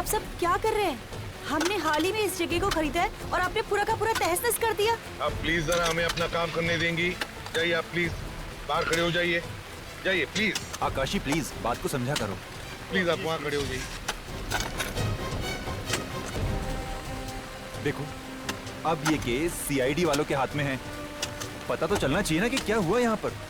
आप सब क्या कर रहे हैं? हमने हाल ही में इस जगह को खरीदा है और आपने पूरा का पूरा तहस-नहस कर दिया। आप प्लीज जरा हमें अपना काम करने देंगी? जाइए आप प्लीज, बाहर खड़े हो जाइए, जाइए प्लीज। आकाशी प्लीज बात को समझा करो। प्लीज आप वहाँ खड़े हो जाइए। देखो अब ये केस सीआईडी वालों के हाथ में है, पता तो चलना चाहिए ना कि क्या हुआ यहाँ पर।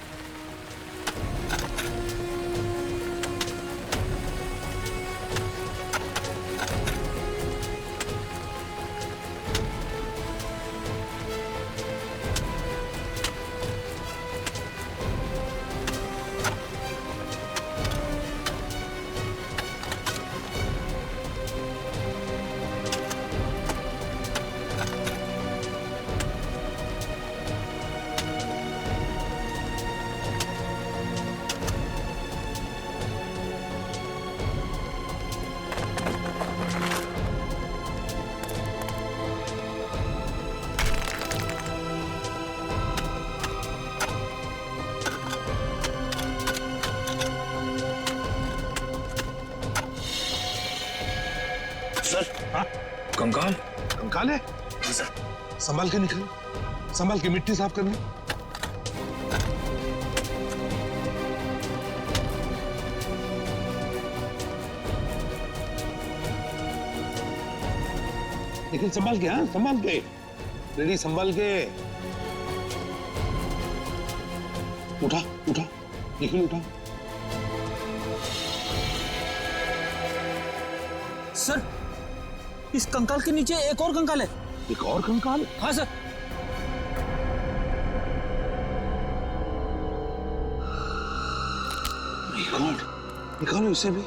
सर, हाँ? कंकाल? कंकाल है? जी सर। संभाल के निकल, संभाल के, मिट्टी साफ करनी। निकल संभाल के, हाँ संभाल के, रेडी संभाल के। उठा उठा, निकल उठा। सर, इस कंकाल के नीचे एक और कंकाल है। एक और कंकाल? हाँ सर। निकालो इसे भी।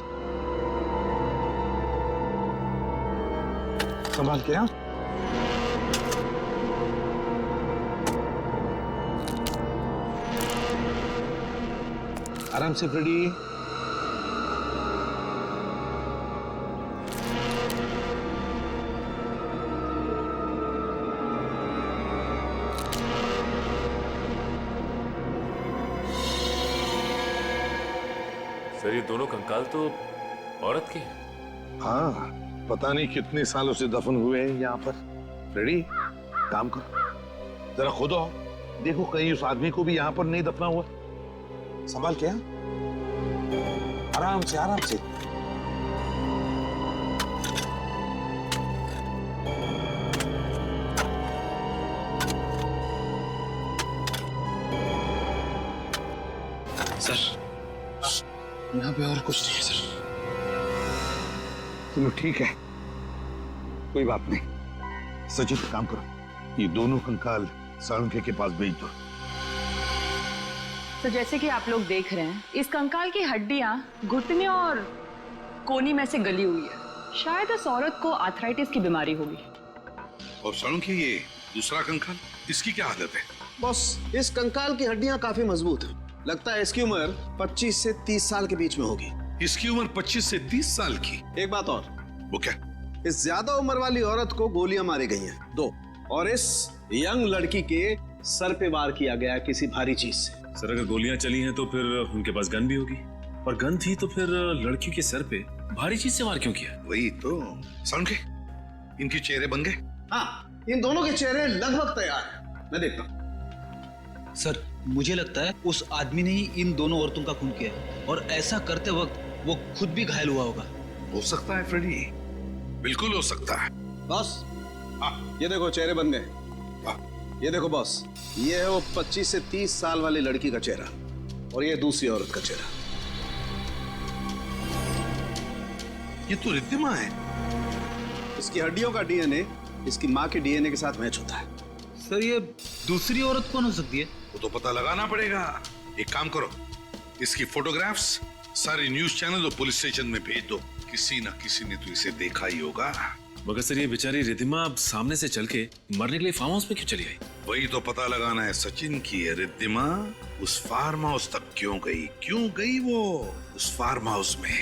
संभाल के, हाँ? आराम से फ्रेडी। सर ये दोनों कंकाल तो औरत के हैं। हाँ, पता नहीं कितने सालों से दफन हुए हैं यहाँ पर। फ्रेडी, काम करो, जरा खुद आओ, देखो कहीं उस आदमी को भी यहाँ पर नहीं दफना हुआ। संभाल के, हाँ? आराम से, आराम से। सर, यहाँ पे और कुछ नहीं है सर। चलो ठीक है, कोई बात नहीं। सचिन काम करो, ये दोनों कंकाल साळुंखे के पास भेज दो। तो जैसे कि आप लोग देख रहे हैं, इस कंकाल की हड्डियां घुटने और कोनी में से गली हुई है। शायद इस औरत को आर्थराइटिस की बीमारी होगी। और साळुंखे, ये दूसरा कंकाल, इसकी क्या हालत है? बॉस, इस कंकाल की हड्डियां काफी मजबूत हैं। लगता है इसकी उम्र 25 से 30 साल के बीच में होगी। इसकी उम्र 25 से 30 साल की? एक बात और। वो क्या? इस ज्यादा उम्र वाली औरत को गोलियां मारी गई हैं, 2, और इस यंग लड़की के सर पे वार किया गया किसी भारी चीज से। सर अगर गोलियां चली हैं तो फिर उनके पास गन भी होगी, और गन थी तो फिर लड़की के सर पे भारी चीज से वार क्यों किया? वही तो। साळुंखे, इनके चेहरे बन गए? हाँ, इन दोनों के चेहरे लगभग तैयार हैं। मैं देखता हूँ। सर, मुझे लगता है उस आदमी ने ही इन दोनों औरतों का खून किया है, और ऐसा करते वक्त वो खुद भी घायल हुआ होगा। हो सकता है फ्रेडी, बिल्कुल हो सकता है। बॉस, हाँ। ये देखो चेहरे बन गए। हाँ। ये देखो बॉस, ये है वो 25 से 30 साल वाली लड़की का चेहरा, और ये दूसरी औरत का चेहरा। ये तो रिद्धिमा है। इसकी हड्डियों का डीएनए इसकी माँ के डीएनए के साथ मैच होता है। सर, ये दूसरी औरत कौन हो सकती है? वो तो पता लगाना पड़ेगा। एक काम करो, इसकी फोटोग्राफ्स सारे न्यूज चैनल और पुलिस स्टेशन में भेज दो। किसी ना किसी ने तो इसे देखा ही होगा। मगर सर ये बेचारी रिद्धिमा अब सामने से चल के मरने के लिए फार्म हाउस में क्यों चली आई? वही तो पता लगाना है सचिन की है। रिद्धिमा उस फार्म हाउस तक क्यों गई वो उस फार्म हाउस में?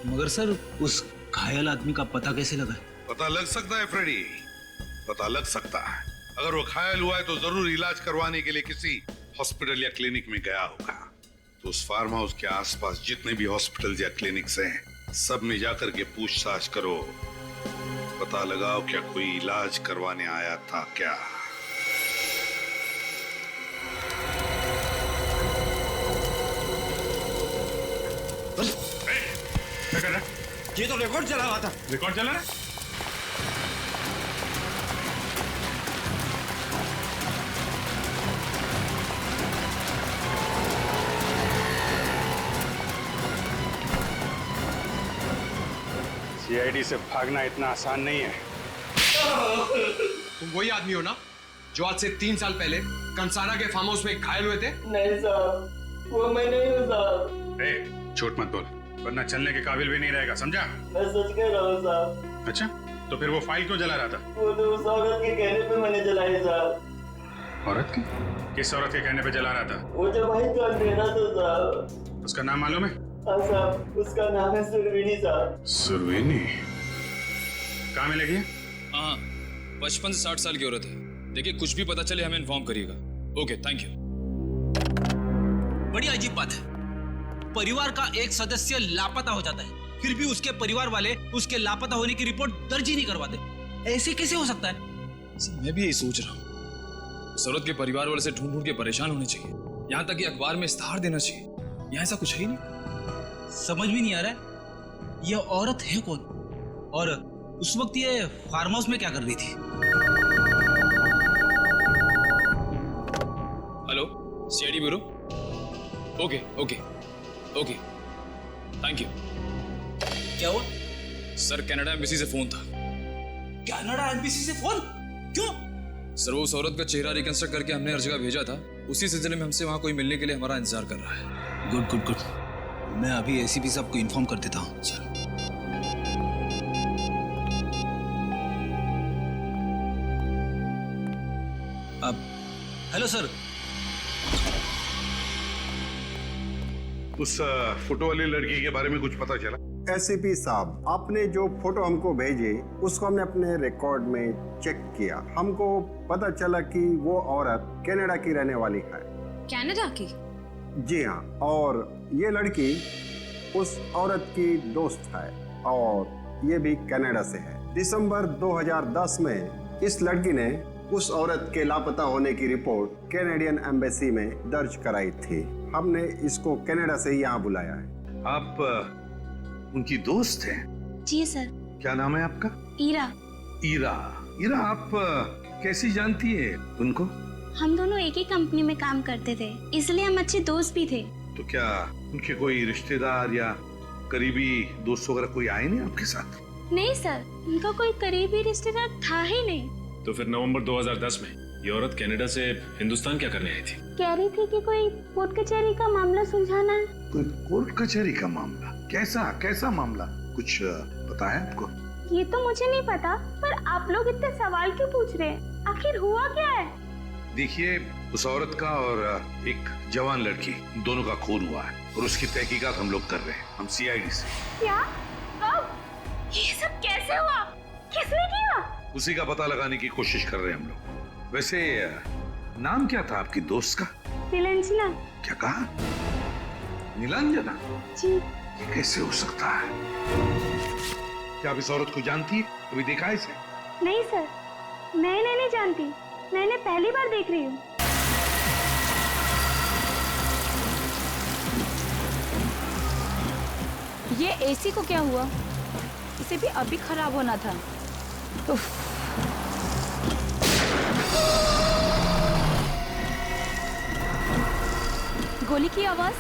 मगर सर, उस घायल आदमी का पता कैसे लगा? पता लग सकता है फ्रेडी, पता लग सकता है। अगर वो घायल हुआ है तो जरूर इलाज करवाने के लिए किसी हॉस्पिटल या क्लिनिक में गया होगा। तो उस फार्म हाउस के आसपास जितने भी हॉस्पिटल या क्लिनिक्स हैं, सब में जाकर के पूछताछ करो, पता लगाओ क्या कोई इलाज करवाने आया था क्या। क्या कर रहा है? ये तो रिकॉर्ड चला रहा था। रिकॉर्ड चला रहा है? सीआईडी से भागना इतना आसान नहीं है। तुम वही आदमी हो ना जो आज से 3 साल पहले कंसारा के फार्म हाउस में घायल हुए थे? नहीं साहब, वो मैं नहीं हूँ साहब। ए, झूठ मत बोल, वरना चलने के काबिल भी नहीं रहेगा, समझा? मैं सच कह रहा हूँ साहब। अच्छा, तो फिर वो फाइल क्यों जला रहा था? वो तो उस औरत के कहने पे मैंने जलाई साहब। औरत की? किस औरत के कहने पे जला रहा था? वो जो भाई तो अंधेरा था साहब। उसका नाम मालूम है? हाँ साहब, उसका नाम है सुरवीनी साहब। सुरवीनी? कहाँ मिलेगी? हाँ, 55 से 60 साल की औरत है। देखिए, कुछ भी पता चले हमें इन्फॉर्म करिएगा। Okay, thank you. बड़ी अजीब बात है, परिवार का एक सदस्य लापता हो जाता है, फिर भी उसके परिवार वाले उसके लापता होने की रिपोर्ट दर्ज ही नहीं करवाते। ऐसे कैसे हो सकता है? मैं भी यही सोच रहा हूँ। उस औरत के परिवार वाले से ढूंढ ढूंढ के परेशान होने चाहिए, यहाँ तक कि अखबार में इश्तेहार देना चाहिए। यहाँ ऐसा कुछ है ही नहीं। समझ भी नहीं आ रहा है यह औरत है कौन, और उस वक्त ये फार्म हाउस में क्या कर रही थी? Hello, CID bureau. Okay okay okay, thank you. क्या हुआ? सर, कनाडा एम्बेसी से फोन था। कनाडा एम्बेसी से फोन? क्यों? सर, वो उस औरत का चेहरा रिकंस्ट्रक्ट करके हमने हर जगह भेजा था। उसी सिलसिले में हमसे वहाँ कोई मिलने के लिए हमारा इंतजार कर रहा है। गुड गुड गुड, मैं अभी एसीपी साहब को इन्फॉर्म कर देता हूँ। सर, अब हेलो सर। उस फोटो वाली लड़की के बारे में कुछ पता चला? एसीपी साहब, आपने जो फोटो हमको भेजे उसको हमने अपने रिकॉर्ड में चेक किया। हमको पता चला कि वो औरत कनाडा की रहने वाली है। कनाडा की? जी हाँ, और ये लड़की उस औरत की दोस्त है और ये भी कनाडा से है। दिसंबर 2010 में इस लड़की ने उस औरत के लापता होने की रिपोर्ट कैनेडियन एम्बेसी में दर्ज कराई थी। हमने इसको कनाडा से ही यहाँ बुलाया है। आप उनकी दोस्त हैं? जी सर। क्या नाम है आपका? ईरा। ईरा? ईरा, आप कैसी जानती है उनको? हम दोनों एक ही कंपनी में काम करते थे, इसलिए हम अच्छे दोस्त भी थे। तो क्या उनके कोई रिश्तेदार या करीबी दोस्त वगैरह कोई आए नहीं आपके साथ? नहीं सर, उनका कोई करीबी रिश्तेदार था ही नहीं। तो फिर नवंबर 2010 में ये औरत कनाडा से हिंदुस्तान क्या करने आई थी? कह रही थी कि कोई कोर्ट कचहरी का मामला सुलझाना है। कोई कोर्ट कचहरी का मामला? कैसा मामला? कुछ पता है आपको? ये तो मुझे नहीं पता, पर आप लोग इतने सवाल क्यों पूछ रहे हैं? आखिर हुआ क्या है? देखिए, उस औरत का और एक जवान लड़की, दोनों का खून हुआ है और उसकी तहकीकात हम लोग कर रहे हैं, हम सीआईडी से। क्या? कब? ये सब कैसे हुआ? किसने किया? उसी का पता लगाने की कोशिश कर रहे हैं हम लोग। वैसे नाम क्या था आपकी दोस्त का? नीलांजना। क्या कहा? नीलांजना? जी। ये कैसे हो सकता है? क्या आप इस औरत को जानती है? कभी देखा है इसे? नहीं सर, मैं इन्हें नहीं जानती, मैं इन्हें पहली बार देख रही हूँ। ये एसी को क्या हुआ? इसे भी अभी खराब होना था। उफ। गोली की आवाज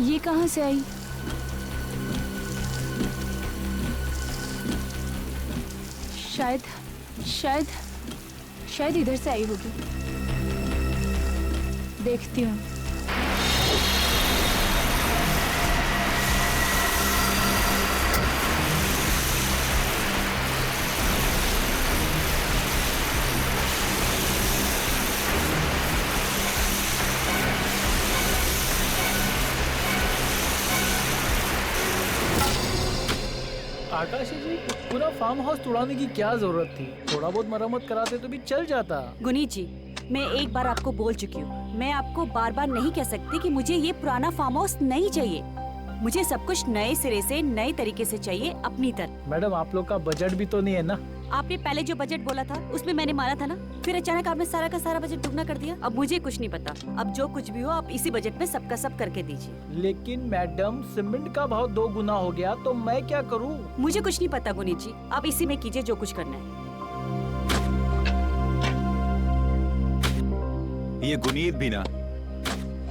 ये कहां से आई? शायद इधर से आई होगी। देखती हूँ। आकाशी जी, पूरा फार्म हाउस तोड़ाने की क्या जरूरत थी? थोड़ा बहुत मरम्मत कराते तो भी चल जाता। गुनी जी, मैं एक बार आपको बोल चुकी हूँ, मैं आपको बार बार नहीं कह सकती कि मुझे ये पुराना फार्म हाउस नहीं चाहिए। मुझे सब कुछ नए सिरे से नए तरीके से चाहिए, अपनी तरह। मैडम आप लोग का बजट भी तो नहीं है ना। आपने पहले जो बजट बोला था उसमें मैंने माना था ना, फिर अचानक आपने सारा का सारा बजट दुगना कर दिया। अब मुझे कुछ नहीं पता, अब जो कुछ भी हो आप इसी बजट में सबका सब करके दीजिए। लेकिन मैडम सीमेंट का भाव 2 गुना हो गया तो मैं क्या करूं? मुझे कुछ नहीं पता गुनीत जी, आप इसी में कीजिए जो कुछ करना है। ये गुनीत भी ना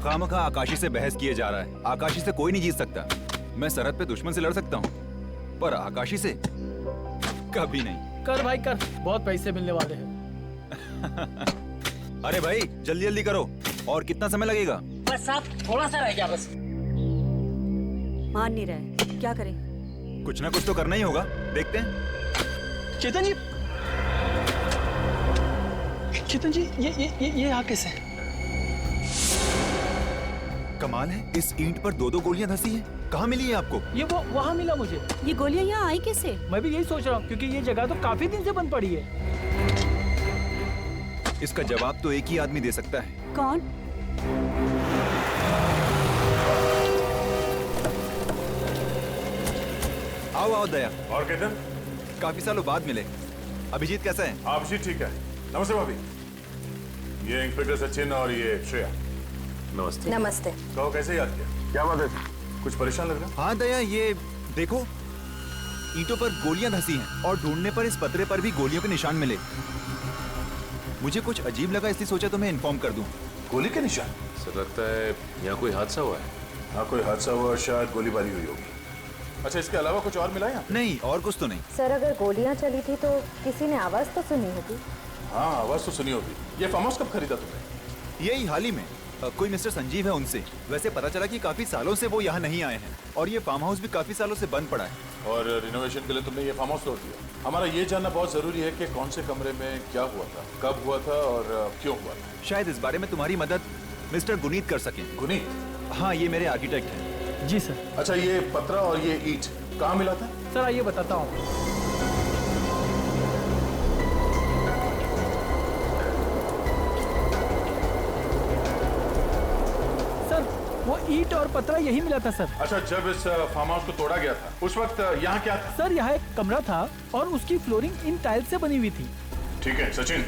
खामखा आकाशी से बहस किए जा रहा है। आकाशी से कोई नहीं जीत सकता। मैं सरहद पे दुश्मन से लड़ सकता हूँ, पर आकाशी से कभी नहीं। कर भाई कर, बहुत पैसे मिलने वाले हैं। अरे भाई जल्दी जल्दी करो। और कितना समय लगेगा? बस साहब थोड़ा सा रह गया बस। मान नहीं रहे, क्या करें? कुछ ना कुछ तो करना ही होगा, देखते हैं। चेतन जी, चेतन जी ये यहाँ कैसे? कमाल है, इस ईंट पर 2-2 गोलियां धंसी हैं। कहाँ मिली है आपको? ये वो वहाँ मिला मुझे। ये गोलियां यहाँ आई कैसे? मैं भी यही सोच रहा हूँ, क्योंकि ये जगह तो काफी दिन से बंद पड़ी है। इसका जवाब तो एक ही आदमी दे सकता है। कौन? आओ आओ दया। और केतन? काफी सालों बाद मिले। अभिजीत कैसा है? अभिजीत ठीक है। नमस्ते भाभी। ये इंस्पेक्टर सचिन और ये श्रेया। नमस्ते। नमस्ते। कहो कैसे याद किया? क्या बात है, कुछ परेशान लग रहा? हाँ दया, ये देखो ईंटों पर गोलियां धंसी हैं और ढूंढने पर इस पतरे पर भी गोलियों के निशान मिले। मुझे कुछ अजीब लगा, इसलिए सोचा तुम्हें इन्फॉर्म कर दूं। गोली के निशान? सर लगता है यहाँ कोई हादसा हुआ है। हाँ कोई हादसा हुआ, शायद गोलीबारी हुई होगी। अच्छा इसके अलावा कुछ और मिला है? नहीं, और कुछ तो नहीं। सर अगर गोलियां चली थी तो किसी ने आवाज तो सुनी होगी। हाँ आवाज तो सुनी होगी। ये फार्म हाउस कब खरीदा तुमने? यही हाल ही में। कोई मिस्टर संजीव है, उनसे। वैसे पता चला कि काफी सालों से वो यहाँ नहीं आए हैं और ये फार्म हाउस भी काफी सालों से बंद पड़ा है। और रिनोवेशन के लिए तुमने ये फार्म हाउस तोड़ दिया। हमारा ये जानना बहुत जरूरी है कि कौन से कमरे में क्या हुआ था, कब हुआ था और क्यों हुआ था। शायद इस बारे में तुम्हारी मदद मिस्टर गुनीत कर सकें। गुनीत? हाँ, ये मेरे आर्किटेक्ट हैं। जी सर। अच्छा ये पत्रा और ये ईंट कहाँ मिला था? सर आइए बताता हूँ। वो ईंट और पत्रा यही मिला था सर। अच्छा जब इस फार्म हाउस को तोड़ा गया था उस वक्त यहाँ क्या था? सर यहाँ एक कमरा था और उसकी फ्लोरिंग इन टाइल्स से बनी हुई थी। ठीक है सचिन,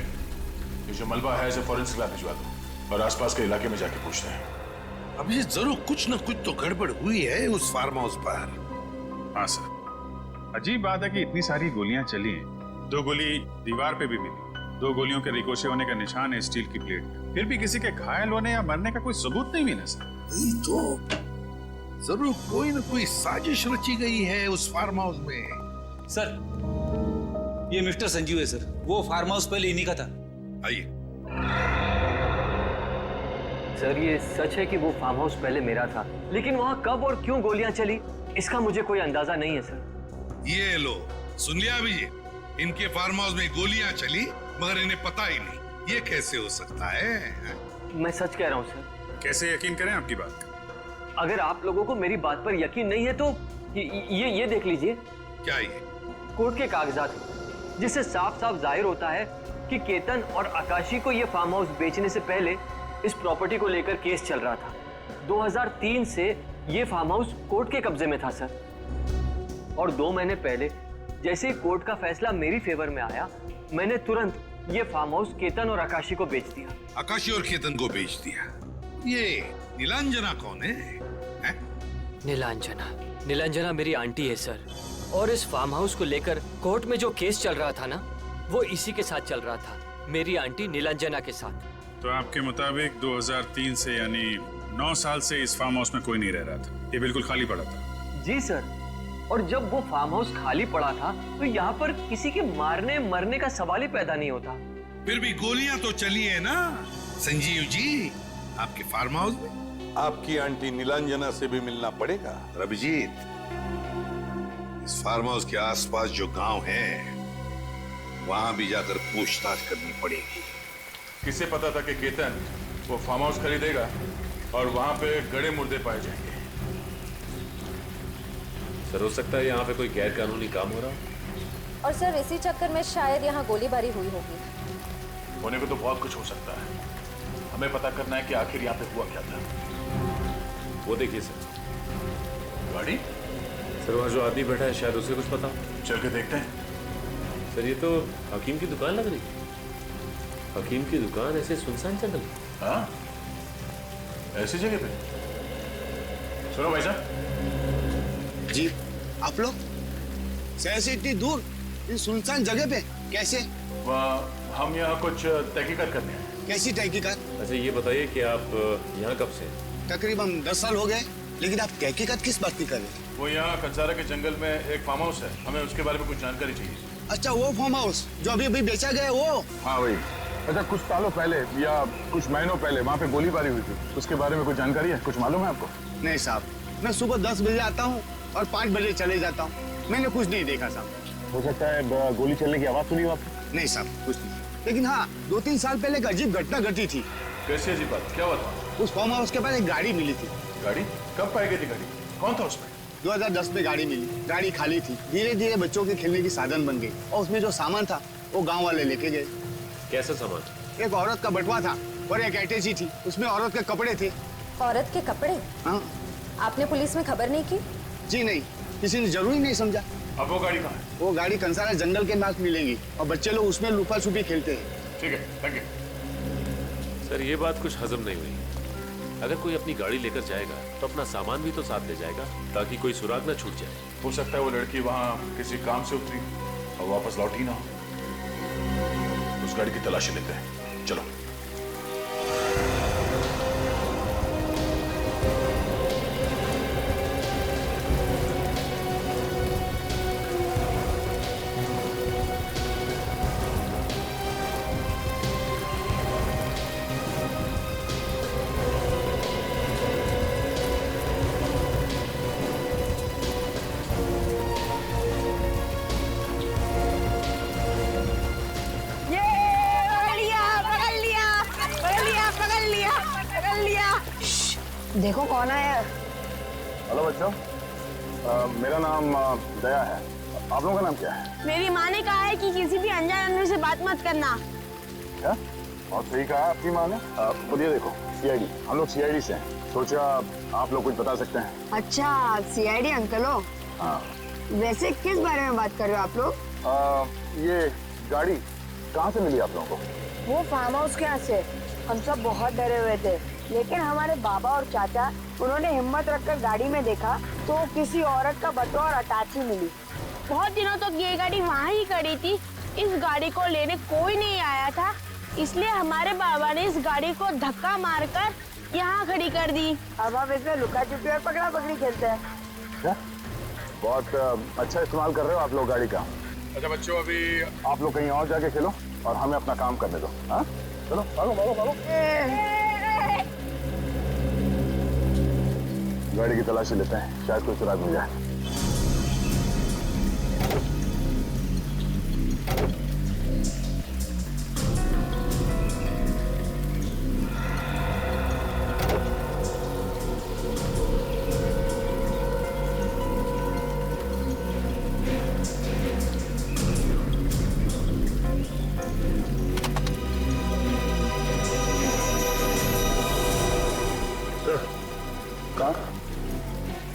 ये जो मलबा है इसे फॉरेंसिक लैब भिजवा दो और आसपास के इलाके में जाके पूछते हैं। अब ये जरूर कुछ न कुछ तो गड़बड़ हुई है उस फार्म हाउस पर। हाँ सर, अजीब बात है कि इतनी सारी गोलियां चली हैं, 2 गोली दीवार पे भी मिली, 2 गोलियों के रिकोशे होने का निशान है स्टील की प्लेट पे, फिर भी किसी के घायल होने या मरने का कोई सबूत नहीं मिला सर। तो जरूर कोई न कोई साजिश रची गई है उस फार्म हाउस में। सर ये मिस्टर संजीव है सर, वो फार्म हाउस पहले इन्हीं का था। आइए। सर ये सच है कि वो फार्म हाउस पहले मेरा था, लेकिन वहाँ कब और क्यों गोलियां चली इसका मुझे कोई अंदाजा नहीं है सर। ये लो सुन लिया अभिजीत, इनके फार्म हाउस में गोलियां चली मगर इन्हें पता ही नहीं। ये कैसे हो सकता है? मैं सच कह रहा हूँ सर। कैसे यकीन करें आपकी बात? अगर आप लोगों को मेरी बात पर यकीन नहीं है तो ये देख लीजिए। क्या ये? कोर्ट के कागजात जिससे साफ साफ जाहिर होता है कि केतन और आकाशी को ये फार्म हाउस बेचने से पहले इस प्रॉपर्टी को लेकर केस चल रहा था। 2003 से ये फार्म हाउस कोर्ट के कब्जे में था सर, और 2 महीने पहले जैसे ही कोर्ट का फैसला मेरी फेवर में आया, मैंने तुरंत ये फार्म हाउस केतन और आकाशी को बेच दिया। आकाशी और केतन को बेच दिया? ये नीलांजना कौन है? नीलांजना मेरी आंटी है सर, और इस फार्म हाउस को लेकर कोर्ट में जो केस चल रहा था ना, वो इसी के साथ चल रहा था, मेरी आंटी नीलांजना के साथ। तो आपके मुताबिक 2003 से यानी 9 साल से इस फार्म हाउस में कोई नहीं रह रहा था, ये बिल्कुल खाली पड़ा था? जी सर, और जब वो फार्म हाउस खाली पड़ा था तो यहाँ पर किसी के मारने मरने का सवाल ही पैदा नहीं होता। फिर भी गोलियां तो चली है ना संजीव जी आपके फार्म हाउस में। आपकी आंटी नीलांजना से भी मिलना पड़ेगा। अभिजीत, इस फार्म हाउस के आसपास जो गांव है वहां भी जाकर पूछताछ करनी पड़ेगी। किसे पता था कि केतन वो फार्म हाउस खरीदेगा और वहां पे गड़े मुर्दे पाए जाएंगे? सर हो सकता है यहाँ पे कोई गैर कानूनी काम हो रहा हो। और सर इसी चक्कर में शायद यहाँ गोलीबारी हुई होगी। होने को तो बहुत कुछ हो सकता है, हमें पता करना है कि आखिर यहाँ पे हुआ क्या था। वो देखिए सर, गाड़ी? सर वहाँ जो आदमी बैठा है शायद उसे कुछ पता। चल के देखते हैं। सर ये तो हकीम की दुकान लग रही है। हकीम की दुकान ऐसे सुनसान जंगल? हाँ, ऐसी जगह पे। सुनो भाई साहब। जी, आप लोग शहर से इतनी दूर इस सुनसान जगह पे कैसे? हम यहाँ कुछ तहकीकात करने आए। कैसी तहकीकात? अच्छा ये बताइए कि आप यहाँ कब से? तकरीबन 10 साल हो गए। लेकिन आप तहकीकात किस बात की कर रहे हैं? वो यहाँ कंसारा के जंगल में एक फार्म हाउस है, हमें उसके बारे में कुछ जानकारी चाहिए। अच्छा, वो फार्म हाउस जो अभी अभी बेचा गया है वो? हाँ वही। अच्छा कुछ सालों पहले या कुछ महीनों पहले वहाँ पे गोलीबारी हुई थी, उसके बारे में कुछ जानकारी है? कुछ मालूम है आपको? नहीं साहब, मैं सुबह 10 बजे आता हूँ और 5 बजे चले जाता हूँ। मैंने कुछ नहीं देखा साहब। हो सकता है गोली चलने की आवाज सुनी हो आपने? नहीं साहब, कुछ नहीं। लेकिन हाँ, 2-3 साल पहले एक अजीब घटना घटी थी। कैसी अजीब बात? क्या हुआ था? उस फार्म हाउस के पास एक गाड़ी मिली थी। गाड़ी? कब पाई गई थी गाड़ी? कौन था उसमें? 2010 में गाड़ी मिली। गाड़ी खाली थी। धीरे धीरे बच्चों के खेलने की साधन बन गई और उसमें जो सामान था वो गांव वाले लेके गए। कैसा सामान? एक औरत का बटवा था और एक अटैची थी, उसमें औरत के कपड़े थे। औरत के कपड़े? हाँ। आपने पुलिस में खबर नहीं की? जी नहीं, किसी ने जरूरी नहीं समझा। अब वो गाड़ी कहाँ है? वो गाड़ी कंसारा जंगल के पास मिलेगी और बच्चे लोग उसमें लुका छुपी खेलते हैं। ठीक है, थैंक यू। सर ये बात कुछ हजम नहीं हुई। अगर कोई अपनी गाड़ी लेकर जाएगा तो अपना सामान भी तो साथ ले जाएगा ताकि कोई सुराग न छूट जाए। हो सकता है वो लड़की वहाँ किसी काम से उतरी और वापस लौटी ना हो। उस गाड़ी की तलाशी लेते हैं, चलो। देखो कौन आया। हेलो बच्चों, मेरा नाम दया है। आप लोगों का नाम क्या है? मेरी माँ ने कहा है कि किसी भी अनजान आदमी से बात मत करना। क्या? बहुत सही कहा आपकी माँ ने। ये देखो सीआईडी, हम लोग सीआईडी से हैं। सोचा आप लोग कुछ बता सकते हैं। अच्छा, सीआईडी अंकल हो? हाँ। वैसे किस बारे में बात कर रहे हो आप लोग? ये गाड़ी कहाँ से मिली आप लोगों को? वो फार्म हाउस के यहाँ से। हम सब बहुत डरे हुए थे, लेकिन हमारे बाबा और चाचा उन्होंने हिम्मत रखकर गाड़ी में देखा तो किसी औरत का बटुआ और अटैची मिली। बहुत दिनों तक ये गाड़ी वहाँ ही खड़ी थी। इस गाड़ी को लेने कोई नहीं आया था, इसलिए हमारे बाबा ने इस गाड़ी को धक्का मारकर यहाँ खड़ी कर दी। अब हम इसमें लुका छुपी और पकड़ा पकड़ी खेलते हैं। क्या? बहुत अच्छा इस्तेमाल कर रहे हो आप लोग गाड़ी का। अच्छा बच्चों, अभी आप लोग कहीं और जाके खेलो और हमें अपना काम करने दो। हाँ चलो, भागो भागो भागो। गाड़ी की तलाशी लेते हैं, शायद कोई सुराग मिल जाए।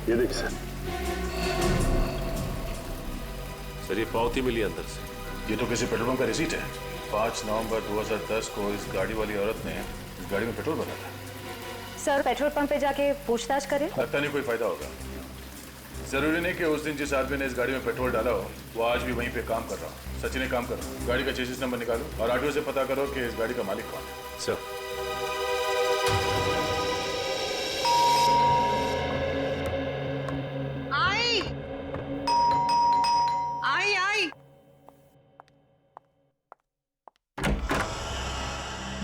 ये देखिए सर, ये पावती मिली अंदर से। ये तो किसी पेट्रोल पंप का रिसीट है। 5 नवंबर 2010 को इस गाड़ी वाली औरत ने इस गाड़ी में पेट्रोल भरा था। सर पेट्रोल पंप पे जाके पूछताछ करें? लगता नहीं कोई फायदा होगा। जरूरी नहीं कि उस दिन जिस आदमी ने इस गाड़ी में पेट्रोल डाला हो वो आज भी वहीं पे काम कर रहा हो। सचिन एक काम करो, गाड़ी का चेसिस नंबर निकालो और आरटीओ से पता करो कि इस गाड़ी का मालिक कौन है। सर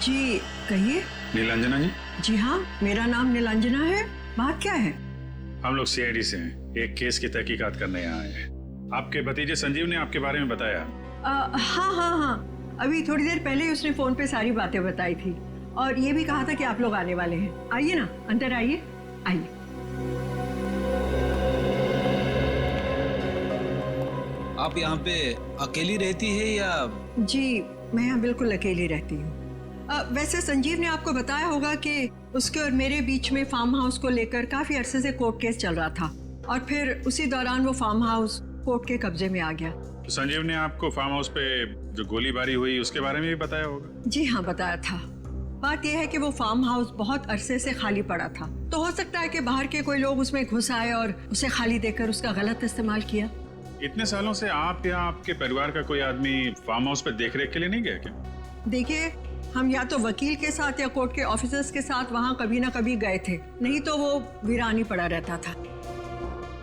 जी कहिए। नीलांजना जी? जी हाँ, मेरा नाम नीलांजना है। बात क्या है? हम लोग सीआईडी से हैं, एक केस की तहकीकात करने यहाँ आए हैं। आपके भतीजे संजीव ने आपके बारे में बताया। हाँ हाँ हाँ, अभी थोड़ी देर पहले उसने फोन पे सारी बातें बताई थी और ये भी कहा था कि आप लोग आने वाले हैं। आइए ना, अंदर आइए, आइए। आप यहाँ पे अकेली रहती है या? जी मैं यहाँ बिल्कुल अकेली रहती हूँ। वैसे संजीव ने आपको बताया होगा कि उसके और मेरे बीच में फार्म हाउस को लेकर काफी अरसे से कोर्ट केस चल रहा था और फिर उसी दौरान वो फार्म हाउस कोर्ट के कब्जे में आ गया। तो संजीव ने आपको फार्म हाउस पे जो गोलीबारी हुई उसके बारे में भी बताया होगा? जी हाँ, बताया था। बात यह है कि वो फार्म हाउस बहुत अरसे से खाली पड़ा था, तो हो सकता है कि बाहर के कोई लोग उसमें घुस आए और उसे खाली देखकर उसका गलत इस्तेमाल किया। इतने सालों से आप या आपके परिवार का कोई आदमी फार्म हाउस पे देखरेख के लिए नहीं गया क्या? देखिए, हम या तो वकील के साथ या कोर्ट के ऑफिसर्स के साथ वहाँ कभी ना कभी गए थे, नहीं तो वो वीरानी पड़ा रहता था।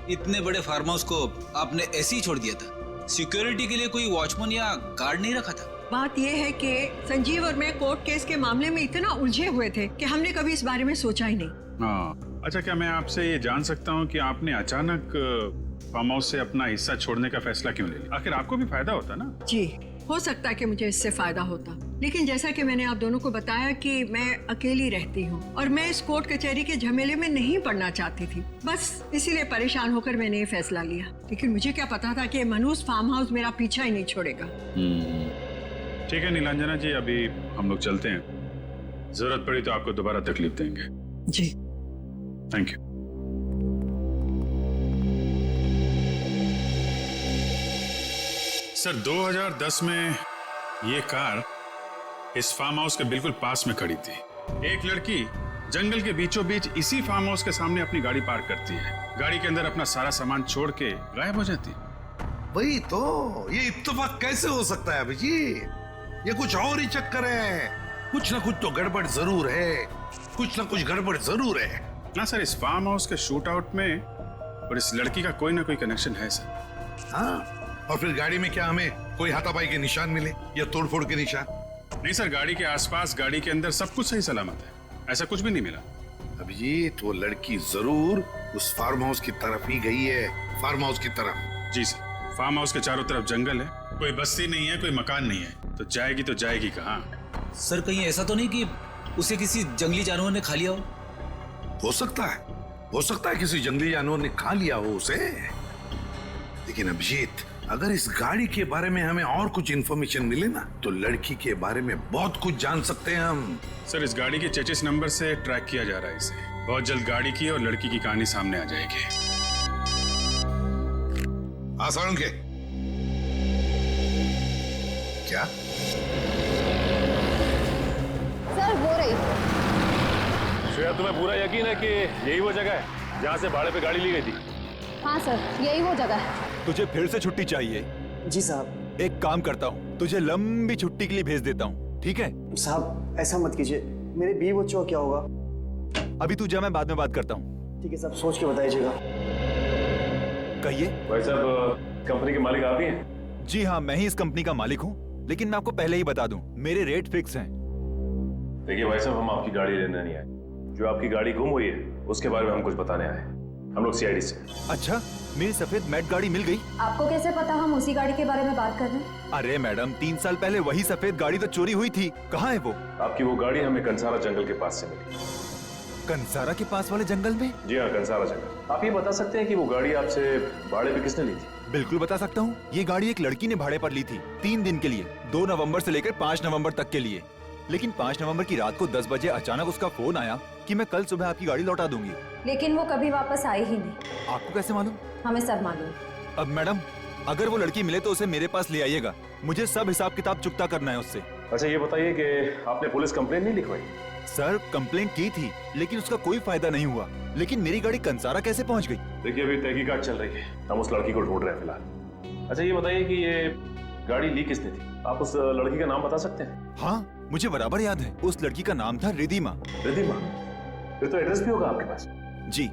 इतने बड़े फार्म हाउस को आपने ऐसे ही छोड़ दिया था? सिक्योरिटी के लिए कोई वॉचमैन या गार्ड नहीं रखा था? बात यह है कि संजीव और मैं कोर्ट केस के मामले में इतना उलझे हुए थे कि हमने कभी इस बारे में सोचा ही नहीं। हाँ, अच्छा, क्या मैं आपसे ये जान सकता हूँ कि आपने अचानक फार्म हाउस से अपना हिस्सा छोड़ने का फैसला क्यों ले लिया? आखिर आपको भी फायदा होता ना? जी, हो सकता है कि मुझे इससे फायदा होता, लेकिन जैसा कि मैंने आप दोनों को बताया कि मैं अकेली रहती हूँ और मैं इस कोर्ट कचहरी के झमेले में नहीं पड़ना चाहती थी। बस इसीलिए परेशान होकर मैंने ये फैसला लिया। लेकिन मुझे क्या पता था कि मनहूस फार्म हाउस मेरा पीछा ही नहीं छोड़ेगा। ठीक है नीलांजना जी, अभी हम लोग चलते हैं। जरूरत पड़ी तो आपको दोबारा तकलीफ देंगे। जी, थैंक यू। सर, 2010 में ये कार इस फार्म हाउस के बिल्कुल पास में खड़ी थी। एक लड़की जंगल के बीचों बीच इसी फार्म हाउस के सामने अपनी गाड़ी पार्क करती है, गाड़ी के अंदर अपना सारा सामान छोड़ के गायब हो जाती। वही तो, ये इत्तेफाक कैसे हो सकता है अभिजीत? ये कुछ और ही चक्कर है। कुछ ना कुछ तो गड़बड़ जरूर है, कुछ ना कुछ गड़बड़ जरूर है ना सर। इस फार्म हाउस के शूट आउट में और इस लड़की का कोई ना कोई कनेक्शन है सर। हाँ, और फिर गाड़ी में क्या हमें कोई हाथापाई के निशान मिले या तोड़फोड़ के निशान? नहीं सर, गाड़ी के आसपास, गाड़ी के अंदर सब कुछ सही सलामत है, ऐसा कुछ भी नहीं मिला। अभिजीत, वो लड़की जरूर उस फार्म हाउस की तरफ ही गई है, फार्म हाउस की तरफ। जी सर, फार्म हाउस के चारों तरफ जंगल है, कोई बस्ती नहीं है, कोई मकान नहीं है, तो जाएगी कहाँ? सर, कहीं ऐसा तो नहीं कि उसे किसी जंगली जानवर ने खा लिया हो? हो सकता है किसी जंगली जानवर ने खा लिया हो उसे। लेकिन अभिजीत, अगर इस गाड़ी के बारे में हमें और कुछ इंफॉर्मेशन मिले ना, तो लड़की के बारे में बहुत कुछ जान सकते हैं हम। सर, इस गाड़ी के चेचिस नंबर से ट्रैक किया जा रहा है इसे। बहुत जल्द गाड़ी की और लड़की की कहानी सामने आ जाएगी। आसान के क्या? सर, वो रही। श्रेया, तुम्हें पूरा यकीन है कि यही वो जगह है जहाँ से भाड़े पे गाड़ी ली गई थी? हाँ सर, यही वो जगह है। तुझे फिर से छुट्टी चाहिए? जी साहब। एक काम करता हूँ, तुझे लंबी छुट्टी के लिए भेज देता हूँ, ठीक है? साहब, ऐसा मत कीजिए, मेरे बीवी बच्चों का क्या होगा? अभी तू जा, मैं बाद में बात करता हूँ। ठीक है साहब, सोच के बताइएगा। कहिए। भाई साहब, कंपनी के मालिक आप ही हैं? जी हाँ, मैं ही इस कंपनी का मालिक हूँ, लेकिन मैं आपको पहले ही बता दूं, मेरे रेट फिक्स हैं। देखिए भाई साहब, हम आपकी गाड़ी लेने नहीं आए। जो आपकी गाड़ी गुम हुई है उसके बारे में हम कुछ बताने आए। हम लोग सीआईडी से। अच्छा, मेरी सफेद मैट गाड़ी मिल गई? आपको कैसे पता हम उसी गाड़ी के बारे में बात कर रहे हैं? अरे मैडम, 3 साल पहले वही सफेद गाड़ी तो चोरी हुई थी। कहाँ है वो? आपकी वो गाड़ी हमें कंसारा जंगल के पास से मिली। कंसारा के पास वाले जंगल में? जी हाँ, कंसारा जंगल। आप ये बता सकते हैं कि वो गाड़ी आपसे भाड़े पे किसने ली थी? बिल्कुल बता सकता हूँ। ये गाड़ी एक लड़की ने भाड़े पर ली थी 3 दिन के लिए, 2 नवंबर से लेकर 5 नवंबर तक के लिए। लेकिन 5 नवंबर की रात को 10 बजे अचानक उसका फोन आया कि मैं कल सुबह आपकी गाड़ी लौटा दूंगी। लेकिन वो कभी वापस आई ही नहीं। आपको कैसे मालूम? हमें सब मालूम। अब मैडम, अगर वो लड़की मिले तो उसे मेरे पास ले आइएगा, मुझे सब हिसाब किताब चुकता करना है उससे। अच्छा, ये बताइए कि आपने पुलिस कंप्लेंट नहीं लिखवाई? सर, कंप्लेंट की थी, लेकिन उसका कोई फायदा नहीं हुआ। लेकिन मेरी गाड़ी कंसारा कैसे पहुंच गई? देखिए, अभी तहकीकात चल रही है, हम उस लड़की को ढूंढ रहे हैं फिलहाल। अच्छा, ये बताइए कि ये गाड़ी ली किसने थी? आप उस लड़की का नाम बता सकते हैं? हाँ, मुझे बराबर याद है। उस लड़की का नाम था रिधिमा। रिधिमा? फिर तो एड्रेस भी होगा आपके पास? जी।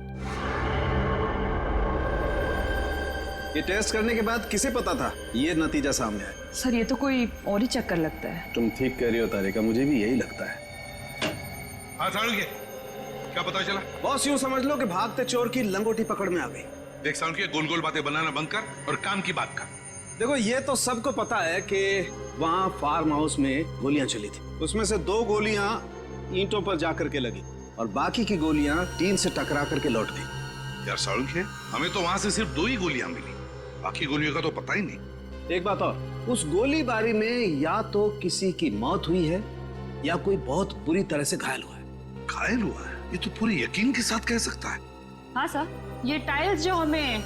ये टेस्ट करने के बाद किसे पता था ये नतीजा सामने आया? सर, ये तो कोई और ही चक्कर लगता है। तुम ठीक कह रही हो तारिका, मुझे भी यही लगता है। हाँ सारुके, क्या पता चला? बॉस, यूं समझ लो कि भागते चोर की लंगोटी पकड़ में आ गई। देख सारुके, गोल गोल बातें बनाना बंद कर और काम की बात कर। देखो, ये तो सबको पता है कि वहाँ फार्म हाउस में गोलियां चली थी। उसमें से 2 गोलियां ईंटों पर जाकर के लगी और बाकी की गोलियां टीन से टकरा करके लौट गई। यार सारुके, हमें तो वहाँ से सिर्फ 2 ही गोलियां मिली, बाकी गोलियों का तो पता ही नहीं। एक बात और, उस गोलीबारी में या तो किसी की मौत हुई है या कोई बहुत बुरी तरह से घायल हुआ है। घायल हुआ है? ये तो पूरे यकीन के साथ कह सकता है। हाँ सर, ये टाइल्स जो हमें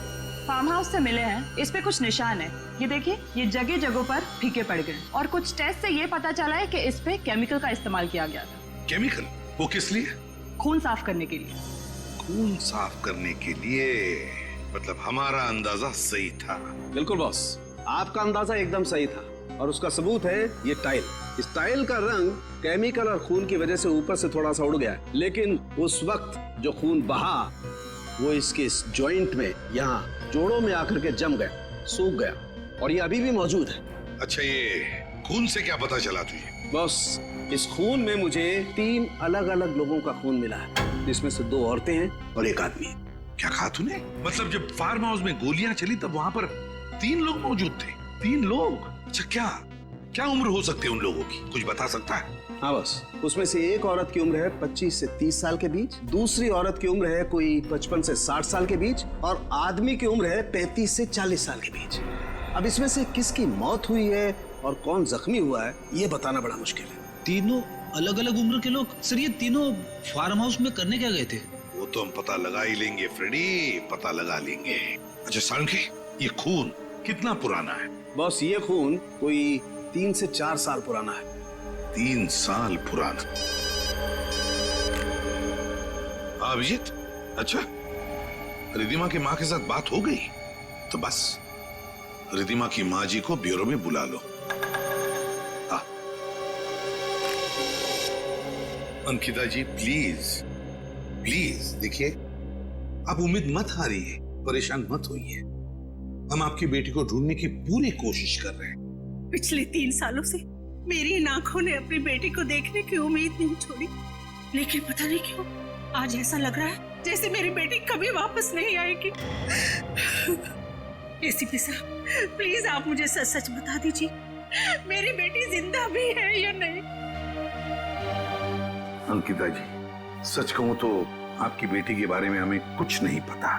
फार्म हाउस से मिले हैं, इस पे कुछ निशान है। ये देखिए, ये जगह जगहों पर फीके पड़ गए और कुछ टेस्ट से ये पता चला है कि इस पे केमिकल का इस्तेमाल किया गया था। केमिकल? वो किस लिए? खून साफ करने के लिए। खून साफ करने के लिए? मतलब हमारा अंदाजा सही था। बिल्कुल बॉस, आपका अंदाजा एकदम सही था और उसका सबूत है ये टाइल। इस टाइल का रंग केमिकल और खून की वजह से ऊपर से थोड़ा सा उड़ गया है, लेकिन उस वक्त जो खून बहा वो इसके इस जॉइंट में, यहाँ जोड़ों में आकर के जम गया, सूख गया और ये अभी भी मौजूद है। अच्छा, ये खून से क्या पता चला तुझे? बॉस, इस खून में मुझे 3 अलग अलग लोगों का खून मिला है, जिसमें से 2 औरतें हैं और 1 आदमी है। क्या कहा तूने? मतलब जब फार्म हाउस में गोलियां चली तब वहां पर 3 लोग मौजूद थे? 3 लोग? अच्छा, क्या उम्र हो सकती है उन लोगों की? कुछ बता सकता है? हाँ बस, उसमें से एक औरत की उम्र है 25 से 30 साल के बीच, दूसरी औरत की उम्र है कोई 55 से 60 साल के बीच और आदमी की उम्र है 35 से 40 साल के बीच। अब इसमें से किसकी मौत हुई है और कौन जख्मी हुआ है, ये बताना बड़ा मुश्किल है। तीनों अलग अलग उम्र के लोग? सर, ये तीनों फार्म हाउस में करने क्या गए थे? वो तो हम पता लगा ही लेंगे फ्रेडी, पता लगा लेंगे। अच्छा सारंगी, ये खून कितना पुराना है? बॉस, ये खून कोई 3 से 4 साल पुराना है। 3 साल पुराना? अभिजीत, अच्छा रिधिमा की माँ के साथ बात हो गई? तो बस रिधिमा की माँ जी को ब्यूरो में बुला लो। अंकिता जी प्लीज देखिए, आप उम्मीद मत हारिए, परेशान मत होइए। हम आपकी बेटी को ढूंढने की पूरी कोशिश कर रहे हैं। पिछले 3 सालों से मेरी इन आंखों ने अपनी बेटी को देखने की उम्मीद नहीं छोड़ी, लेकिन पता नहीं क्यों आज ऐसा लग रहा है जैसे मेरी बेटी कभी वापस नहीं आएगी। एसीपी साहब, प्लीज आप मुझे सच सच बता दीजिए, मेरी बेटी जिंदा भी है या नहीं? अंकिता जी, सच कहूं तो आपकी बेटी के बारे में हमें कुछ नहीं पता।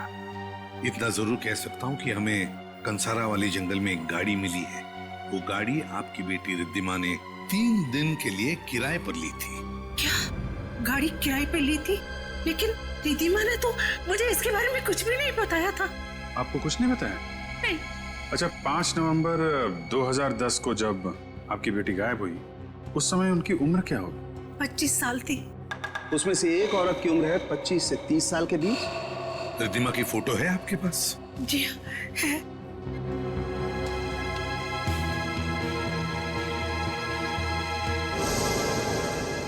इतना जरूर कह सकता हूं कि हमें कंसारा वाले जंगल में एक गाड़ी मिली है। वो गाड़ी आपकी बेटी रिद्धिमा ने 3 दिन के लिए किराए पर ली थी। क्या गाड़ी किराए पर ली थी? लेकिन रिद्धिमा ने तो मुझे इसके बारे में कुछ भी नहीं बताया था। आपको कुछ नहीं बताया? नहीं। अच्छा, 5 नवंबर 2010 को जब आपकी बेटी गायब हुई, उस समय उनकी उम्र क्या होगी? 25 साल थी। उसमें से एक औरत की उम्र है 25 से 30 साल के बीच। रिद्धिमा की फोटो है आपके पास? जी है।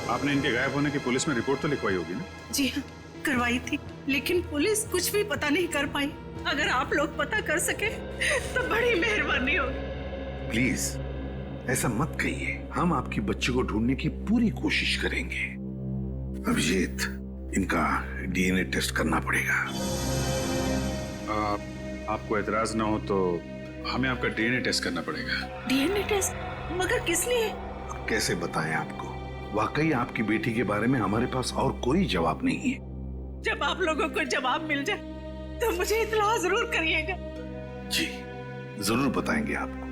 आपने इनके गायब होने की पुलिस में रिपोर्ट तो लिखवाई होगी ना? जी हाँ, करवाई थी, लेकिन पुलिस कुछ भी पता नहीं कर पाई। अगर आप लोग पता कर सके तो बड़ी मेहरबानी होगी। प्लीज ऐसा मत कहिए, हम आपकी बच्ची को ढूंढने की पूरी कोशिश करेंगे। अभिजीत, इनका डीएनए टेस्ट करना पड़ेगा। आपको एतराज ना हो तो हमें आपका डीएनए टेस्ट करना पड़ेगा। DNA test? मगर किस लिए? कैसे बताएं आपको, वाकई आपकी बेटी के बारे में हमारे पास और कोई जवाब नहीं है। जब आप लोगों को जवाब मिल जाए तो मुझे इत्तला जरूर करिएगा। जी जरूर बताएंगे आपको।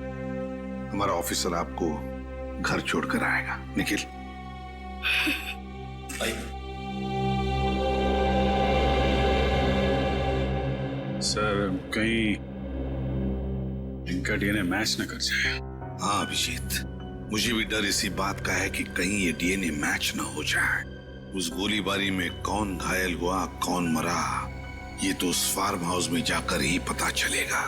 हमारा ऑफिसर आपको घर छोड़कर आएगा। निखिल, सर, कहीं इनका डीएनए मैच न कर जाए। हाँ अभिजीत, मुझे भी डर इसी बात का है कि कहीं ये डीएनए मैच न हो जाए। उस गोलीबारी में कौन घायल हुआ, कौन मरा, ये तो उस फार्म हाउस में जाकर ही पता चलेगा।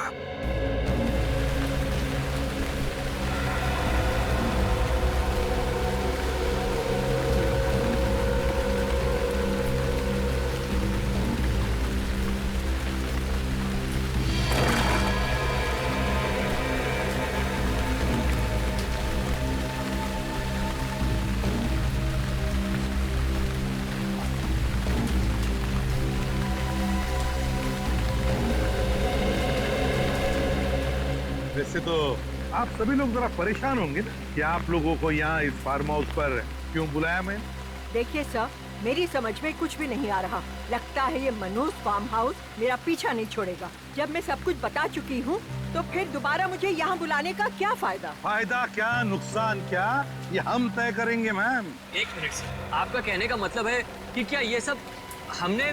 वैसे तो आप सभी लोग जरा परेशान होंगे ना कि आप लोगों को यहाँ इस फार्म हाउस पर क्यों बुलाया मैं? देखिए सर, मेरी समझ में कुछ भी नहीं आ रहा। लगता है ये मनोज फार्म हाउस मेरा पीछा नहीं छोड़ेगा। जब मैं सब कुछ बता चुकी हूँ तो फिर दोबारा मुझे यहाँ बुलाने का क्या फायदा? फायदा क्या, नुकसान क्या, ये हम तय करेंगे मैम। 1 मिनट सर, आपका कहने का मतलब है कि क्या ये सब हमने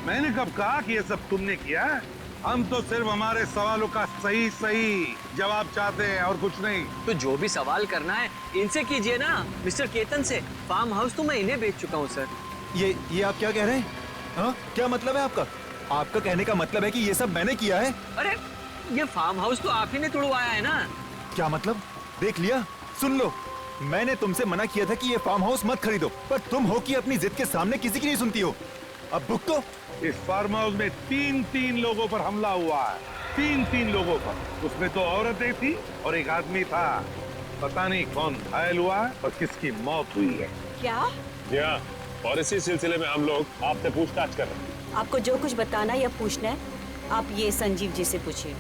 मैंने कब कहा कि ये सब तुमने किया है? हम तो सिर्फ हमारे सवालों का सही सही जवाब चाहते हैं और कुछ नहीं। तो जो भी सवाल करना है इनसे कीजिए ना, मिस्टर केतन से। फार्म हाउस तो मैं इन्हें बेच चुका हूँ सर। ये आप क्या कह रहे हैं? हाँ, क्या मतलब है आपका? आपका कहने का मतलब है कि ये सब मैंने किया है? अरे ये फार्म हाउस तो आप ही ने तुड़वाया है ना। क्या मतलब? देख लिया, सुन लो, मैंने तुमसे मना किया था कि ये फार्म हाउस मत खरीदो, पर तुम हो कि अपनी जिद के सामने किसी की नहीं सुनती हो। अब भुगतो। इस फार्म हाउस में तीन लोगों पर हमला हुआ है। तीन लोगों पर। उसमें 2 औरतें थी और एक आदमी था। पता नहीं कौन घायल हुआ है और किसकी मौत हुई है। क्या? जी हाँ, और इसी सिलसिले में हम लोग आपसे पूछताछ कर रहे हैं। आपको जो कुछ बताना या पूछना है, आप ये संजीव जी से पूछिए।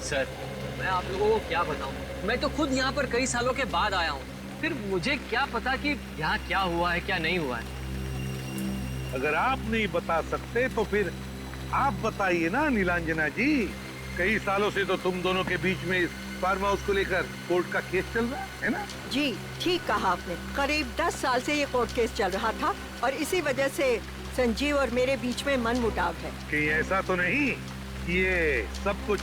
सर, मैं आप लोगों को क्या बताऊं? मैं तो खुद यहाँ पर कई सालों के बाद आया हूँ, फिर मुझे क्या पता कि यहाँ क्या हुआ है क्या नहीं हुआ है। अगर आप नहीं बता सकते तो फिर आप बताइए ना नीलांजना जी। कई सालों से तो तुम दोनों के बीच में इस फार्म हाउस को लेकर कोर्ट का केस चल रहा है ना? जी ठीक कहा आपने। करीब 10 साल से ये कोर्ट केस चल रहा था और इसी वजह से संजीव और मेरे बीच में मनमुटाव है। कि ऐसा तो नहीं कि ये सब कुछ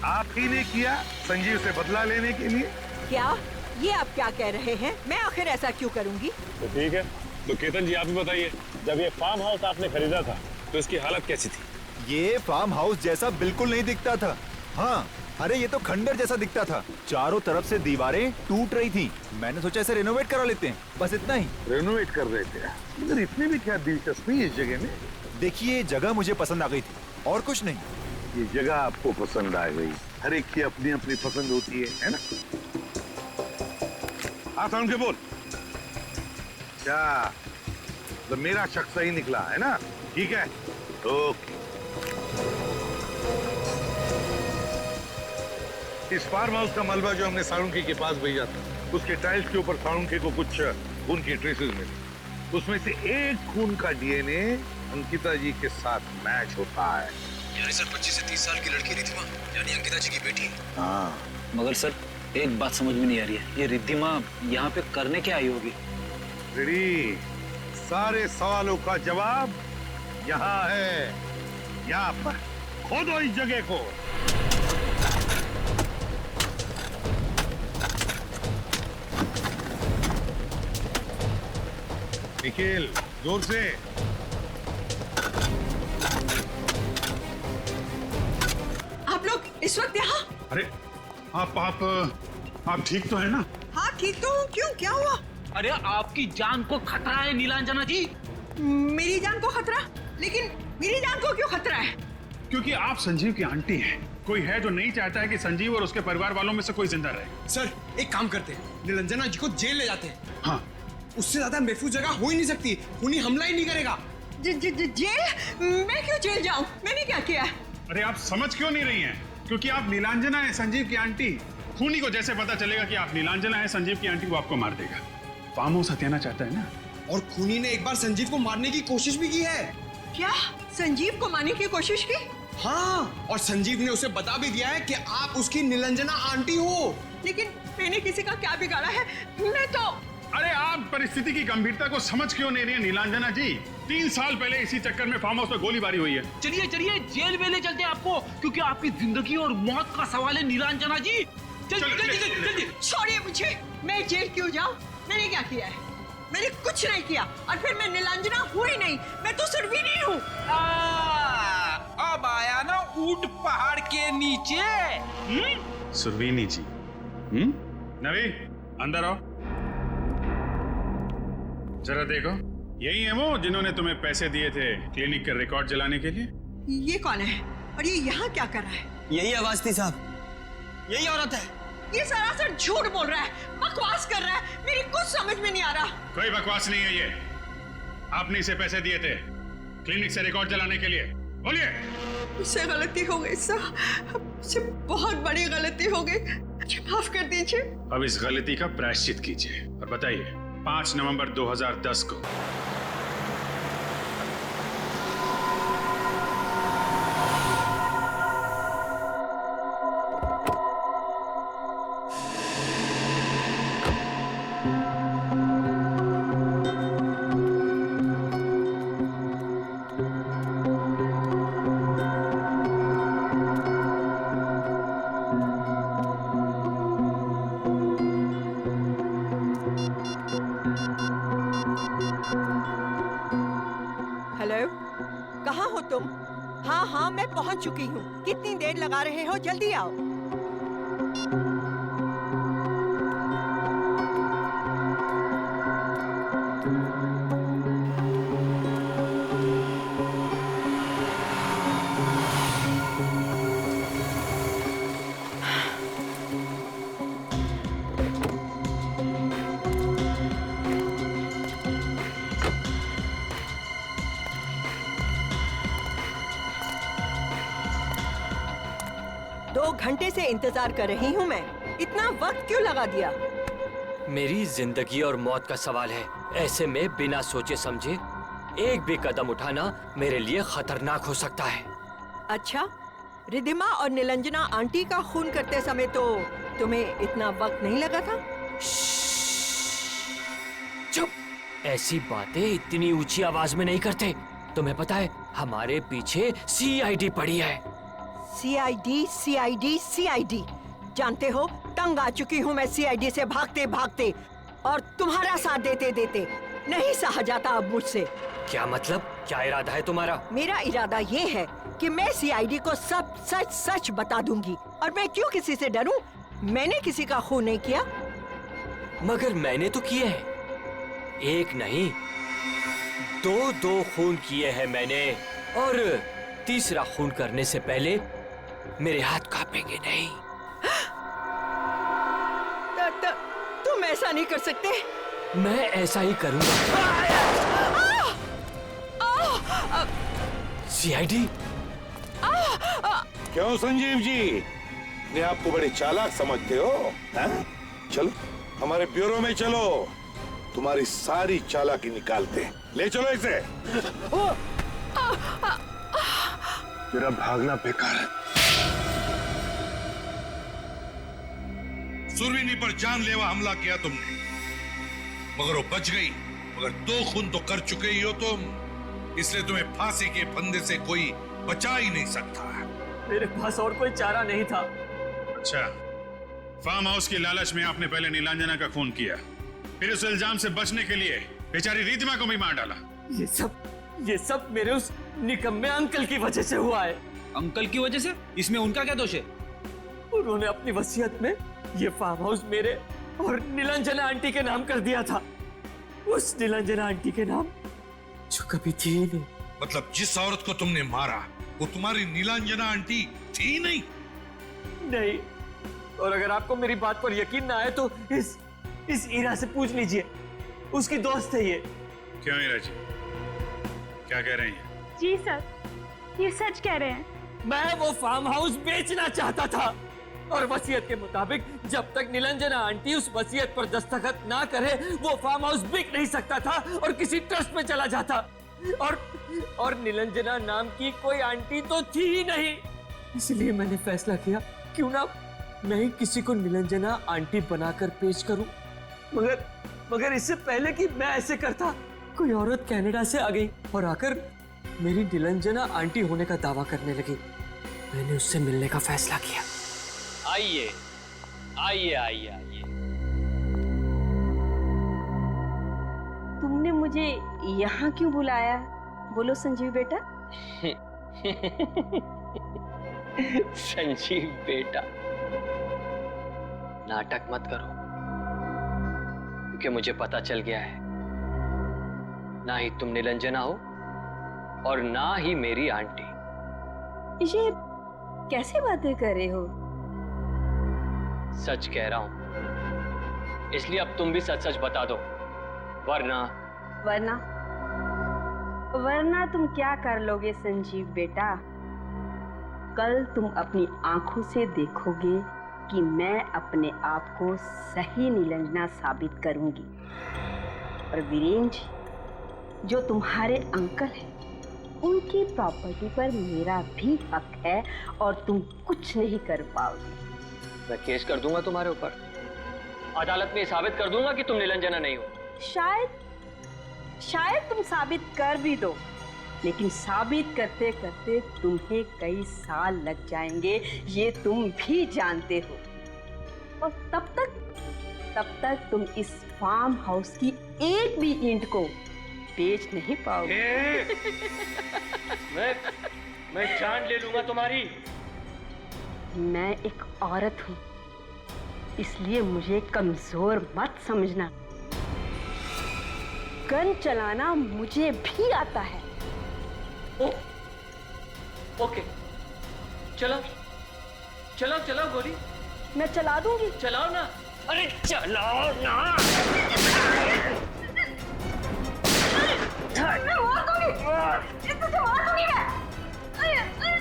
आप ही ने किया संजीव से बदला लेने के लिए? क्या ये आप क्या कह रहे हैं? मैं आखिर ऐसा क्यों करूंगी? तो ठीक है, तो केतन जी आप ही बताइए, जब ये फार्म हाउस आपने खरीदा था तो इसकी हालत कैसी थी? ये फार्म हाउस जैसा बिल्कुल नहीं दिखता था। हाँ, अरे ये तो खंडर जैसा दिखता था। चारों तरफ से दीवारें टूट रही थी। मैंने सोचा इसे रेनोवेट करा लेते हैं, बस इतना ही। रेनोवेट कर रहे थे? मगर इतनी भी क्या दिलचस्पी इस जगह में? देखिए, जगह मुझे पसंद आ गई थी और कुछ नहीं। ये जगह आपको पसंद आ गई? हर एक की अपनी अपनी पसंद होती है ना? आसान के बोल। क्या तो मेरा शक सही निकला है ना? ठीक है, ओके। इस फार्म हाउस का मलबा जो हमने साळुंखे के पास भेजा था, उसके टाइल्स के ऊपर साळुंखे को कुछ खून की ट्रेसेस मिली। उसमें से एक खून का डीएनए अंकिता जी के साथ मैच होता है। यानी सर 25 से 30 साल की लड़की रिद्धिमा, यानी अंकिता जी की बेटी। हाँ, मगर सर एक बात समझ में नहीं आ रही है, ये रिद्धिमा यहाँ पे करने क्या आई होगी? रेडी, सारे सवालों का जवाब यहाँ है। यहाँ पर खोदो इस जगह को। निखिल, जोर से। आप लोग इस वक्त यहाँ? अरे आप ठीक तो है ना? हाँ ठीक तो हूँ। क्यों, क्या हुआ? अरे आपकी जान को खतरा है नीलांजना जी। मेरी जान को खतरा? लेकिन मेरी जान को क्यों खतरा है? क्योंकि आप संजीव की आंटी हैं। कोई है जो नहीं चाहता है कि संजीव और उसके परिवार वालों में से कोई जिंदा रहे। सर एक काम करते हैं, नीलांजना जी को जेल ले जाते हैं। हाँ, उससे ज्यादा महफूज जगह हो ही नहीं सकती। खूनी हमला ही नहीं करेगा। जेल? मैं क्यों जेल जाऊं? मैंने क्या किया? अरे आप समझ क्यों नहीं रही हैं? क्योंकि आप नीलांजना है, संजीव की आंटी। खूनी को जैसे पता चलेगा कि आप नीलांजना है, संजीव की आंटी, वो आपको मार देगा। फार्म हाउस हथियाना चाहता है ना? और खूनी ने एक बार संजीव को मारने की कोशिश भी की है। क्या? संजीव को मारने की कोशिश की? हाँ, और संजीव ने उसे बता भी दिया है कि आप उसकी नीलांजना आंटी हो। लेकिन मैंने किसी का क्या बिगाड़ा है? मैं तो... अरे आप परिस्थिति की गंभीरता को समझ क्यों नहीं रही है नीलांजना जी? 3 साल पहले इसी चक्कर में फार्म हाउस में गोलीबारी हुई है। चलिए चलिए, जेल में ले चलते हैं आपको, क्योंकि आपकी जिंदगी और मौत का सवाल है नीलांजना जी। जल्दी। छोड़िए मुझे, मैं जेल क्यों जाऊं? मैंने क्या किया है? मैंने कुछ नहीं किया। और फिर मैं नीलांजना हूँ ही नहीं, मैं तो सुरवीनी हूँ। अब आया ना ऊंट पहाड़ के नीचे। सुरवीनी जी। नवी, अंदर आओ। जरा देखो, यही है वो जिन्होंने तुम्हें पैसे दिए थे क्लिनिक के रिकॉर्ड जलाने के लिए? ये कौन है और ये यहाँ क्या कर रहा है? यही आवाज थी साहब, यही औरत है। ये सरासर झूठ बोल रहा है, बकवास कर रहा है। मेरी कुछ समझ में नहीं आ रहा। कोई बकवास नहीं है ये। आपने इसे पैसे दिए थे क्लिनिक से रिकॉर्ड जलाने के लिए। बोलिए। मुझसे गलती हो गई सर, मुझसे बहुत बड़ी गलती हो गई, मुझे माफ कर दीजिए। अब इस गलती का प्रायश्चित कीजिए और बताइए, 5 नवंबर 2010 को तुम? हाँ हाँ, मैं पहुंच चुकी हूँ। कितनी देर लगा रहे हो? जल्दी आओ। घंटे से इंतजार कर रही हूँ मैं। इतना वक्त क्यों लगा दिया? मेरी जिंदगी और मौत का सवाल है। ऐसे में बिना सोचे समझे एक भी कदम उठाना मेरे लिए खतरनाक हो सकता है। अच्छा, रिधिमा और निलंजना आंटी का खून करते समय तो तुम्हें इतना वक्त नहीं लगा था? चुप! ऐसी बातें इतनी ऊंची आवाज में नहीं करते। तुम्हें पता है हमारे पीछे सीआईडी पड़ी है। CID, CID, CID. जानते हो, तंग आ चुकी हूँ मैं सीआईडी से भागते भागते, और तुम्हारा साथ देते देते नहीं सहा जाता अब मुझसे। क्या मतलब? क्या इरादा है तुम्हारा? मेरा इरादा ये है कि मैं सीआईडी को सब सच सच बता दूंगी। और मैं क्यों किसी से डरूं? मैंने किसी का खून नहीं किया। मगर मैंने तो किए हैं। एक नहीं, दो खून किए हैं मैंने। और तीसरा खून करने से पहले मेरे हाथ कांपेंगे नहीं। तुम ऐसा नहीं कर सकते। मैं ऐसा ही करूंगा। सीआईडी? क्यों संजीव जी, ने आपको बड़े चालाक समझते हो? चलो हमारे ब्यूरो में चलो, तुम्हारी सारी चालाकी निकालते हैं। ले चलो इसे। तेरा भागना बेकार है। सुरवीनी पर जानलेवा हमला किया तुमने, मगर वो बच गई। मगर 2 खून तो कर चुके ही हो तुम, इसलिए तुम्हें फांसी के फंदे से कोई बचा ही नहीं सकता। मेरे पास और कोई चारा नहीं था। अच्छा, फार्म हाउस की लालच में आपने पहले नीलांजना का खून किया, फिर उस इल्जाम से बचने के लिए बेचारी रिधिमा को भी मार डाला। ये सब मेरे उस निकम्मे अंकल की वजह से हुआ है। अंकल की वजह से? इसमें उनका क्या दोष है? उन्होंने अपनी वसीयत में ये फार्म हाउस मेरे और नीलांजना आंटी के नाम कर दिया था। उस नीलांजना आंटी के नाम जो कभी थी ही नहीं। मतलब जिस औरत को तुमने मारा वो तुम्हारी नीलांजना आंटी थी नहीं? नहीं। और अगर आपको मेरी बात पर यकीन ना आए तो इस ईरा से पूछ लीजिए, उसकी दोस्त है ये। क्यों ईरा जी, क्या कह रही हैं? जी सर, ये सच कह रहे हैं। मैं वो फार्म हाउस बेचना चाहता था, और वसीयत के मुताबिक जब तक निलंजना आंटी उस वसीयत पर दस्तखत ना करे वो फार्म हाउस बिक नहीं सकता था और किसी ट्रस्ट में चला जाता। और निलंजना नाम की कोई आंटी तो थी ही नहीं। इसलिए मैंने फैसला किया क्यों ना मैं ही किसी को निलंजना आंटी बनाकर पेश करूं। मगर इससे पहले कि मैं ऐसे करता, कोई औरत कनाडा से आ गई और आकर मेरी निलंजना आंटी होने का दावा करने लगी। मैंने उससे मिलने का फैसला किया। आइए आइए आइए आइए। तुमने मुझे यहाँ क्यों बुलाया? बोलो संजीव बेटा। संजीव बेटा, नाटक मत करो, क्योंकि मुझे पता चल गया है ना ही तुम निलंजना हो और ना ही मेरी आंटी। ये कैसे बातें कर रहे हो? सच कह रहा हूं, इसलिए अब तुम भी सच सच बता दो, वरना तुम क्या कर लोगे संजीव बेटा? कल तुम अपनी आंखों से देखोगे कि मैं अपने आप को सही निलंजना साबित करूंगी। और वीरेंद्र जी, जो तुम्हारे अंकल हैं, उनकी प्रॉपर्टी पर मेरा भी हक है और तुम कुछ नहीं कर पाओगे। मैं केस कर दूंगा तुम्हारे ऊपर, अदालत में साबित कर दूंगा कि तुम निलंजना नहीं हो। शायद तुम साबित कर भी दो, लेकिन साबित करते करते तुम्हें कई साल लग जाएंगे, ये तुम भी जानते हो। और तब तक तुम इस फार्म हाउस की एक भी ईंट को बेच नहीं पाओगे। मैं जान ले लूंगा तुम्हारी। मैं एक औरत हूँ, इसलिए मुझे कमजोर मत समझना। गन चलाना मुझे भी आता है। ओके, चलो चलो चलो गोली। मैं चला दूंगी। चलाओ ना। अरे चलाओ ना। मैं मार दूंगी। तुझे मार दूंगी मैं। अरे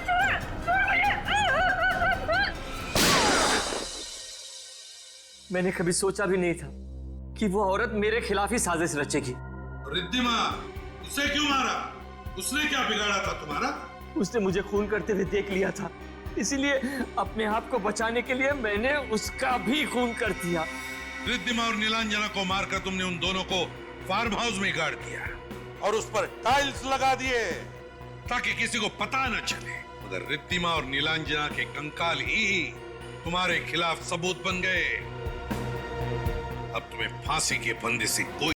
छोड़ छोड़ मुझे। मैंने कभी सोचा भी नहीं था कि वो औरत मेरे खिलाफ ही साजिश रचेगी। रिद्धिमा, उसे क्यों मारा? उसने क्या बिगाड़ा था तुम्हारा? उसने मुझे खून करते हुए देख लिया था, इसीलिए अपने आप को बचाने के लिए मैंने उसका भी खून कर दिया। रिद्धिमा और नीलांजना को मारकर तुमने उन दोनों को फार्म हाउस में गाड़ दिया और उस पर टाइल्स लगा दिए ताकि किसी को पता न चले। मगर रिद्धिमा और नीलांजना के कंकाल ही तुम्हारे खिलाफ सबूत बन गए। अब तुम्हें फांसी के फंदे से कोई